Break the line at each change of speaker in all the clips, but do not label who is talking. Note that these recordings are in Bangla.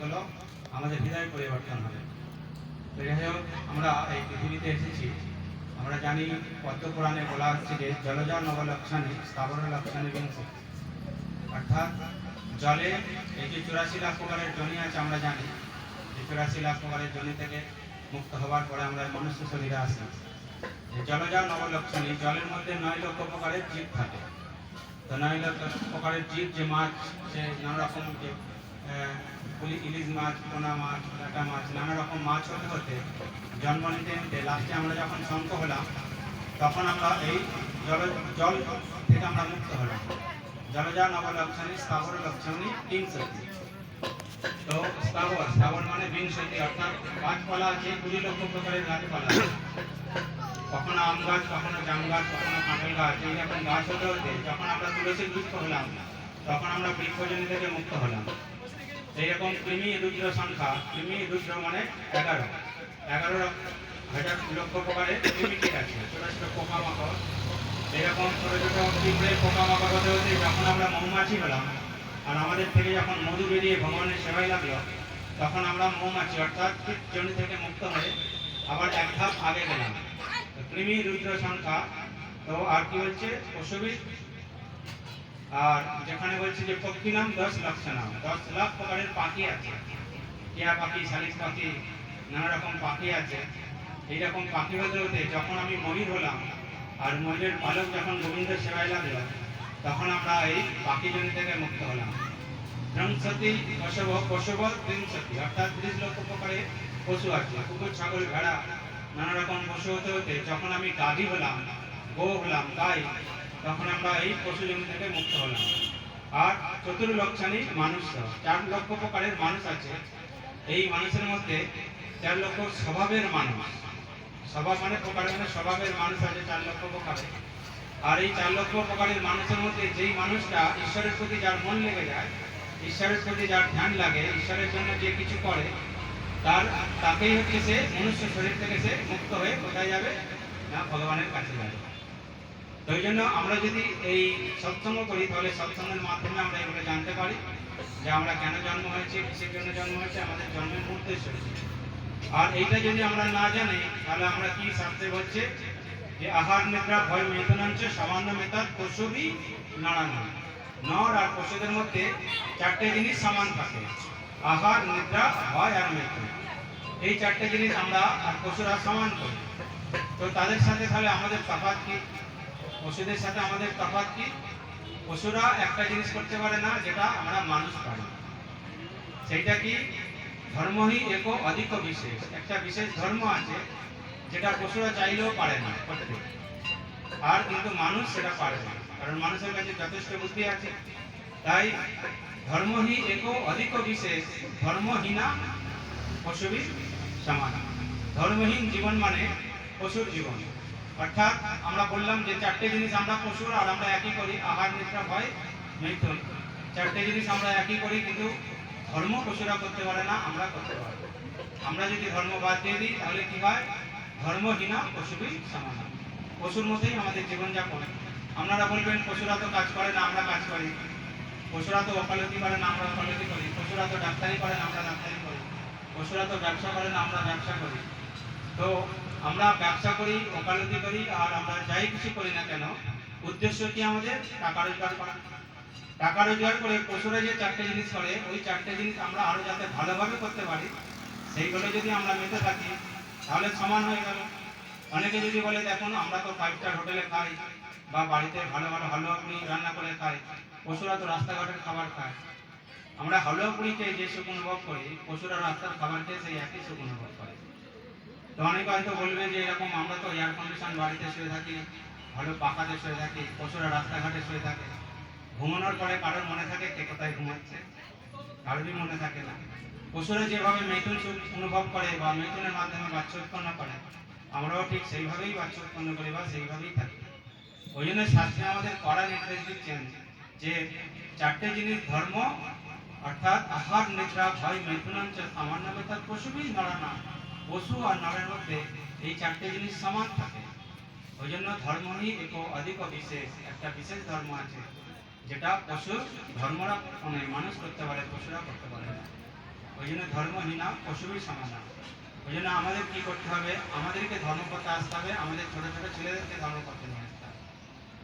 হলো আমাদের হৃদয় পরিবর্তন হবে। তো যাই হোক, আমরা এই পৃথিবীতে এসেছি, আমরা জানি পদ্মপুরাণে বলা হচ্ছে যে জলজ নবলক্ষণে স্থাবর লক্ষণে বিংশতি, অর্থাৎ জলে এই যে 84 লাখ প্রকারের জনি আছে, আমরা জানি যে 84 লাখ প্রকারের জনি থেকে মুক্ত হওয়ার পরে আমরা মনুষ্য শরীরে আসি। জলজ নবলক্ষণী, জলের মধ্যে 9 লক্ষ প্রকারের জীব থাকে। তো 9 লক্ষ প্রকারের জীব, যে মাছ, সে নানা রকম, যে ইলিশ মাছ, পোনা মাছ, কাটা মাছ, নানা রকম মাছ হতে হতে জন্ম নিতে নিতে লাস্টে আমরা যখন শঙ্খ হলাম, তখন আমরা এই জল থেকে আমরা মুক্ত হলাম। জলজ নবলক্ষণী স্থাবর লক্ষণী বিংশতি। তো স্থাবর মানে বিংশতি, অর্থাৎ গাছপালা আছে 20 লক্ষ প্রকারের গাছপালা, কখনো আম গাছ, কখনো জাম গাছ, কখনো কাঁঠাল গাছ। এইরকম গাছ হতে হতে যখন আমরা তুলসীর বৃক্ষ হলাম, তখন আমরা বৃক্ষজনি থেকে মুক্ত হলাম। এইরকম কৃমি রুদ্র সংখ্যা, কৃমি রুদ্র মানে 11 হাজার লক্ষ প্রকারের কৃমিটির আছে, ছোট ছোট পোকামাকড়। এইরকম ছোট ছোট পিঁপড়ে পোকামাকড় হতে হতে যখন আমরা মৌমাছি হলাম, আর আমাদের থেকে যখন মধু বেরিয়ে ভগবানের সেবায় লাগলো, তখন আমরা মৌমাছি অর্থাৎ জনি থেকে মুক্ত হয়ে আবার এক ধাপ আগে গেলাম। কৃমি রুদ্র সংখ্যা। তো আর কি বলছে পশুবিদ, আর যেখানে বলছে যে পক্ষী নাম 10 লক্ষণাম, 10 লাখ প্রকারের পাখি আছে, টিয়া পাখি, শালিক পাখি, নানা রকম পাখি আছে। এইরকম পাখি হতে হতে যখন আমি ময়ূর হলাম, আর ময়ূরের পালক যখন গোবিন্দের সেবায় লাগলো, তখন আমরা এই পাখি জনি থেকে মুক্ত হলাম। ত্রিংশতি পশব ত্রিংশতি, অর্থাৎ 30 লক্ষ প্রকারের পশু আছে, কুকুর, ছাগল, ভেড়া, নানা রকম পশু হতে হতে যখন আমি গাভী হলাম, গো হলাম, গাই, তখন আমরা এই পশু জমি থেকে মুক্ত হলাম। আর চতুর্লক্ষণী মানুষ, 4 লক্ষ প্রকারের মানুষ আছে। এই মানুষের মধ্যে 4 লক্ষ স্বভাবের মানুষ, স্বভাব মানে প্রকার মানে স্বভাবের মানুষ আছে 4 লক্ষ প্রকারের। আর এই 4 লক্ষ প্রকারের মানুষের মধ্যে যেই মানুষটা ঈশ্বরের প্রতি যার মন লেগে যায়, ঈশ্বরের প্রতি যার ধ্যান লাগে, ঈশ্বরের জন্য যে কিছু করে, তাকেই হচ্ছে সে মনুষ্য শরীর থেকে সে মুক্ত হয়ে কোথায় যাবে না, ভগবানের কাছে যাবে। তো এই জন্য আমরা যদি এই সৎসঙ্গ করি, তাহলে সৎসঙ্গের মাধ্যমে আমরা এগুলো জানতে পারি যে আমরা কেন জন্ম হয়েছি, কিসের জন্য জন্ম হয়েছে, আমাদের জন্মের উদ্দেশ্য। আর এইটা যদি আমরা না জানি, তাহলে আমরা কি শাস্ত্রে বলছে যে আহার নিদ্রা ভয় মেথনাঞ্চ সামান্য মেতার পশুবি নাড়ানো। নর আর পশুদের মধ্যে 4টে জিনিস সমান থাকে, আহার, নিদ্রা, ভয় আর মেথন। এই 4টে জিনিস আমরা আর পশুরা সমান করি। তো তাদের সাথে তাহলে আমাদের তফাৎ কি? পশুদের সাথে আমাদের তফাৎ কি? পশুরা একটা জিনিস করতে পারে না, যেটা আমরা মানুষ পারি। সেইটা কি? ধর্মই এক অধিক বিশেষ, একটা বিশেষ ধর্ম আছে যেটা পশুরা চাইলেও পারে না করতে, আর কিন্তু মানুষ সেটা পারে না, কারণ মানুষের কাছে যথেষ্ট বুদ্ধি আছে। তাই ধর্মই এক অধিক বিশেষ, ধর্মহীনা পশুবি সমান। ধর্মহীন জীবন মানে পশুর জীবন। অর্থাৎ আমরা বললাম যে 4টে জিনিস আমরা পশুর, আর আমরা একই করি, আহার, নিদ্রা, ভয়, মৈথুন। 4টে জিনিস আমরা একই করি, কিন্তু ধর্ম পশুরা করতে পারে না, আমরা করতে পারি। আমরা যদি ধর্ম বাদ দিয়ে দিই, তাহলে কি হয়? ধর্মহীনা পশুবি সমান, পশুর মধ্যেই আমাদের জীবনযাপন। আপনারা বলবেন পশুরা তো কাজ করে না, আমরা কাজ করি। পশুরা তো ওকালতি করে না, আমরা ওকালতি করি। পশুরা তো ডাক্তারি করে না, আমরা ডাক্তারি করি। পশুরা তো ব্যবসা করে না, আমরা ব্যবসা করি। তো আমরা ব্যবসা করি, ওকালতি করি, আর আমরা যাই কিছু করি না কেন, উদ্দেশ্য কি আমাদের? টাকা রোজগার করা। টাকা রোজগার করে পশুরা যে 4টে জিনিস করে, ওই 4টে জিনিস আমরা আরো যাতে ভালোভাবে করতে পারি, সেইগুলো যদি আমরা মেতে থাকি, তাহলে সমান হয়ে গেল। অনেকে যদি বলে দেখুন আমরা তো 5 স্টার হোটেলে খাই, বা বাড়িতে ভালো ভালো হালুয়া পুরি রান্না করে খাই, পশুরা তো রাস্তাঘাটের খাবার খায়। আমরা হালুয়া পুরি খেয়ে যে সুখ অনুভব করি, পশুরা রাস্তার খাবার খেয়ে সেই একই সুখ অনুভব করে। তো অনেকে হয়তো বলবে যে এরকম আমরা তো এয়ার কন্ডিশন বাড়িতে শুয়ে থাকি, ভালো পাখাতে শুয়ে থাকি, পশুরা রাস্তাঘাটে শুয়ে থাকে। ঘুমানোর পরে কারোর মনে থাকে কে কোথায় ঘুমাচ্ছে? কারোরই মনে থাকে না। পশুরা যেভাবে মেথুন সুখ অনুভব করে বা মেথুনের মাধ্যমে বাচ্চা উৎপন্ন করে, আমরাও ঠিক সেইভাবেই বাচ্চা উৎপন্ন করি বা সেইভাবেই থাকি। ওই জন্য শাস্ত্রে আমাদের কড়া নির্দেশ দিচ্ছেন যে 4টে জিনিস ধর্ম, অর্থাৎ আহার, নিদ্রা, ভয়, মেথুনাঞ্চ সামান্য মেতার পশুবি নড়ানা। পশু আর নরের মধ্যে এই 4টে জিনিস সমান থাকে। ওই জন্য ধর্মই এক অধিক বিশেষ, একটা বিশেষ ধর্ম আছে যেটা পশু ধর্মরা মানে মানুষ করতে পারে, পশুরা করতে পারে না। ওই জন্য ধর্মহীনা পশুরই সমানা। ওই জন্য আমাদের কী করতে হবে, আমাদেরকে ধর্মপথে আসতে হবে, আমাদের ছোটো ছোটো ছেলেদেরকে ধর্মপথে নিয়ে আসতে হবে।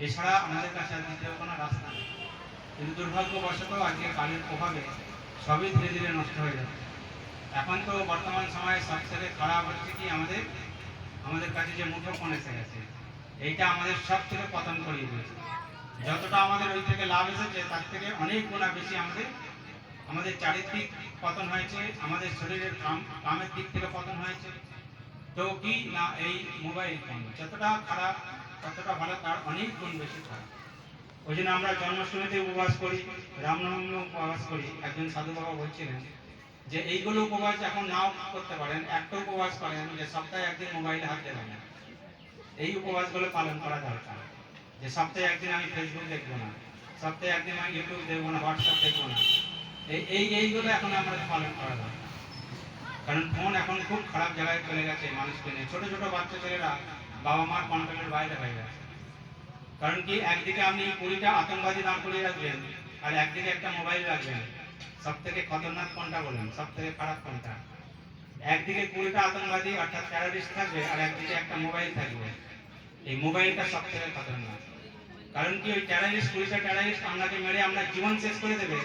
এছাড়া আমাদের কাছে আর দ্বিতীয় কোনো রাস্তা নেই। কিন্তু দুর্ভাগ্যবশত আজকে কালের প্রভাবে সবই ধীরে ধীরে নষ্ট হয়ে যাচ্ছে। এখন তো বর্তমান সময়ে সবথেকে খারাপ হচ্ছে কি, আমাদের কাছে যে মুঠোফোন এসে গেছে, এইটা আমাদের সব থেকে পতন করিয়ে দিয়েছে। যতটা আমাদের ওই থেকে লাভ এসেছে তার থেকে অনেক গুণা বেশি আমাদের চারিত্রিক পতন হয়েছে, আমাদের শরীরের কামের দিক থেকে পতন হয়েছে। তো কি না, এই মোবাইল ফোন যতটা খারাপ ততটা ভালো, তার অনেক গুণ বেশি খারাপ। ওই জন্য আমরা জন্মাষ্টমীতে উপবাস করি, রামনবমী উপবাস করি। একজন সাধু বাবা বলছিলেন যে এইগুলো উপবাস এখন নাও করতে পারেন, একটা উপবাস করেন যে সপ্তাহে একদিন মোবাইলে হাত দেবেন না। এই উপবাসগুলো পালন করা দরকার। যে সপ্তাহে একদিন আমি ফেসবুক দেখবো না, সপ্তাহে একদিন আমি ইউটিউব দেখবো না, হোয়াটসঅ্যাপ দেখবো না। এইগুলো এখন আমাদের পালন করা দরকার। কারণ ফোন এখন খুব খারাপ জায়গায় চলে গেছে মানুষকে নিয়ে। ছোটো ছোটো বাচ্চা ছেলেরা বাবা মার কন্ট্রোলের বাইরে হয়ে গেছে। কারণ কি, একদিকে আপনি 20টা আতঙ্কবাদী দাঁড় করিয়ে রাখবেন আর একদিকে একটা মোবাইল রাখবেন। সব থেকে খতরনাক কোনটা বলেন, সব থেকে খারাপ কোনটা? একদিকে 20টা আতঙ্কবাদী অর্থাৎ টেররিস্ট থাকবে আর একদিকে একটা মোবাইল থাকবে। এই মোবাইলটা সব থেকে খতরনাক। কারণ কি, ওই 20টা টেররিস্ট আপনাকে মেরে আপনার জীবন শেষ করে দেবে,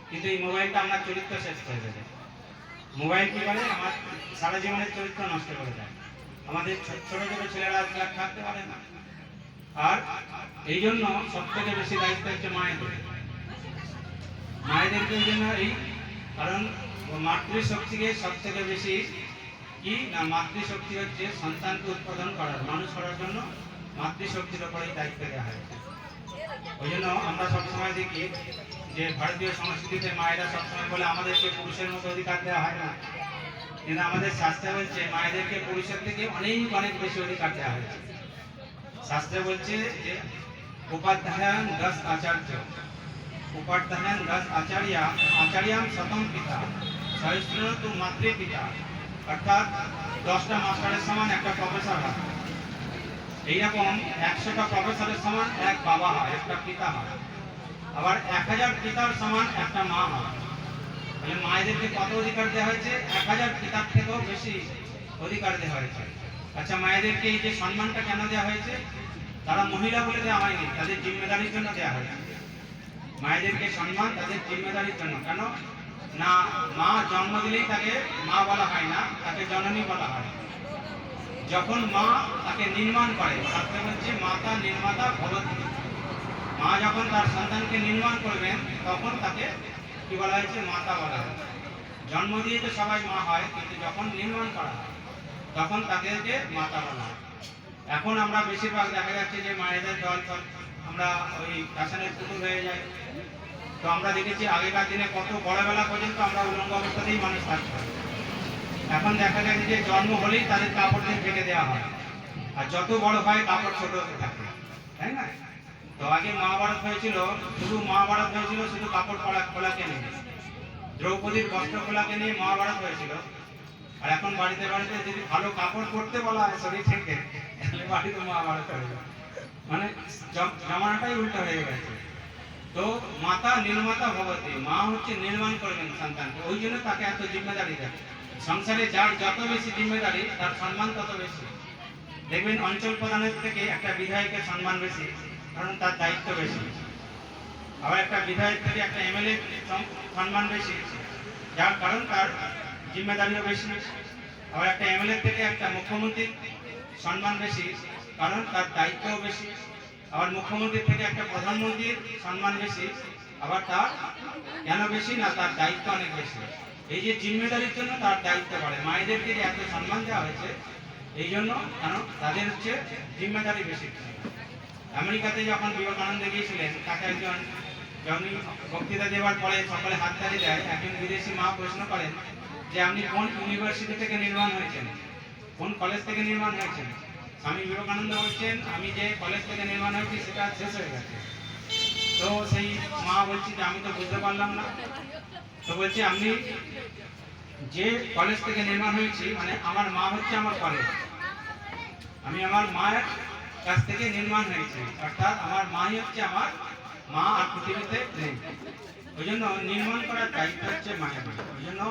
কিন্তু এই মোবাইলটা আপনার চরিত্র শেষ করে দেবে। মোবাইল কি করে, আমার সারা জীবনের চরিত্র নষ্ট করে দেয়। আমাদের ছোট ছোট ছেলেরা আজকাল থাকতে পারে না। আর এই জন্য সব থেকে বেশি দায়িত্ব হচ্ছে মায়েদেরকে। এই জন্য কারণ মাতৃশক্তিকে সব থেকে বেশি কি না, মাতৃশক্তি হচ্ছে সন্তানকে উৎপাদন করার, মানুষ করার জন্য মাতৃশক্তির ওপরেই দায়িত্ব দেওয়া হয়েছে। ওই জন্য আমরা সবসময় দেখি যে ভারতীয় সংস্কৃতিতে মায়েরা সবসময় বলে আমাদেরকে পুরুষের মতো অধিকার দেওয়া হয় না, কিন্তু আমাদের শাস্ত্রে বলছে মায়েদেরকে পুরুষের থেকে অনেক অনেক বেশি অধিকার দেওয়া হয়েছে। শাস্ত্রে বলছে যে উপাধ্যায়ান 10 আচার্য, উপাধ্যায়ান 10 আচার্যাম শতম পিতা, সহস্রতু মাতৃ পিতা। অর্থাৎ 10টা মাস্টারের সমান একটা প্রফেসর হয়। এইরকম 100টা প্রফেসরের সমান এক বাবা হয়, একটা পিতা হয়। আবার 1000 পিতার সমান একটা মা হয়। তাহলে মায়েদেরকে কত অধিকার দেওয়া হয়েছে? 1000 পিতার থেকেও বেশি অধিকার দেওয়া হয়েছে। আচ্ছা, মায়েদেরকে এই যে সম্মানটা কেন দেওয়া হয়েছে? তারা মহিলা বলে দেওয়া হয়নি, তাদের জিম্মেদারির জন্য দেওয়া হয়েছে। মায়েদেরকে সম্মান তাদের জিম্মেদারির জন্য। কেন না, মা জন্ম দিলেই তাকে মা বলা হয় না, তাকে জননী বলা হয়। যখন মা তাকে নির্মাণ করে, শাস্ত্রে বলছে মাতা নির্মাতা ভবতি। মা যখন তার সন্তানকে নির্মাণ করবেন তখন তাকে কি বলা হয়েছে? মাতা বলা হয়। জন্ম দিয়ে তো সবাই মা হয়, কিন্তু যখন নির্মাণ করা হয় তখন তাদেরকে মাতা বলা হয়। এখন আমরা বেশিরভাগ দেখা যাচ্ছে যে মায়েদের দল আমরা ওই ফ্যাশনের পুতুল হয়ে যাই। তো আমরা দেখেছি আগেকার দিনে কত বড়বেলা পর্যন্ত আমরা উলঙ্গ অবস্থাতেই মানুষ থাকতে হয়। এখন দেখা যায় যে জন্ম হলেই তাদের কাপড় দিয়ে ঢেকে দেওয়া হয়, আর যত বড় হয় কাপড় ছোট হতে থাকে, তাই না? তো আগে মহাভারত হয়েছিল, শুধু কাপড় খোলাকে নিয়ে, দ্রৌপদীর বস্ত্র খোলাকে নিয়ে মহাভারত হয়েছিল। আর এখন বাড়িতে বাড়িতে যদি ভালো কাপড় পরতে বলা হয় শরীর থেকে, তাহলে বাড়িতে মহাভারত হয়ে যায়। মানে জামানাটাই উল্টো হয়ে গেছে। তো মাতা নির্মাতা ভবতি, মা হচ্ছে নির্মাণ করবেন সন্তানকে, ওই জন্য তাকে এত জিম্মেদারি দেয়। সংসারে যার যত বেশি জিম্মেদারি তার সম্মান তত বেশি। দেখবেন অঞ্চল প্রধানের থেকে একটা বিধায়কের সম্মান বেশি, কারণ তার দায়িত্ব বেশি। আবার একটা বিধায়ক থেকে একটা এমএলএ সম্মান বেশি, যার কারণ তার জিম্মেদারিও বেশি। আবার একটা এমএলএ থেকে একটা মুখ্যমন্ত্রীর সম্মান বেশি, কারণ তার দায়িত্বও বেশি। আবার মুখ্যমন্ত্রী থেকে একটা প্রধানমন্ত্রীর সম্মান বেশি, আবার তার কেন বেশি না, তার দায়িত্ব অনেক বেশি। এই যে জিম্মেদারির জন্য তার দায়িত্ব বাড়ে। মায়েদেরকে যে এত সম্মান দেওয়া হয়েছে এই জন্য, কেন তাদের হচ্ছে জিম্মেদারি বেশি। আমেরিকাতে যখন বিবেকানন্দ গিয়েছিলেন, তাকে একজন যখন বক্তৃতা দেওয়ার পরে সকলে হাততালি দেয়, একজন বিদেশি মা প্রশ্ন করেন যে আপনি কোন ইউনিভার্সিটি থেকে নির্মাণ হয়েছেন, কোন কলেজ থেকে নির্মাণ হয়েছেন? স্বামী বিবেকানন্দ বলছেন আমি যে কলেজ থেকে নির্মাণ হয়েছি সেটা শেষ হয়ে গেছে। তো সেই মা বলছি যে আমি তো বুঝতে পারলাম না। তো বলছে আপনি যে কলেজ থেকে নির্মাণ হয়েছি, মানে আমার মা হচ্ছে আমার কলেজ, আমি আমার মায়ের কাছ থেকে নির্মাণ হয়েছি, অর্থাৎ আমার মাই হচ্ছে আমার মা, আর পৃথিবীতে নেই। ওই জন্য নির্মাণ করার দায়িত্ব হচ্ছে মায়ের। ওই জন্য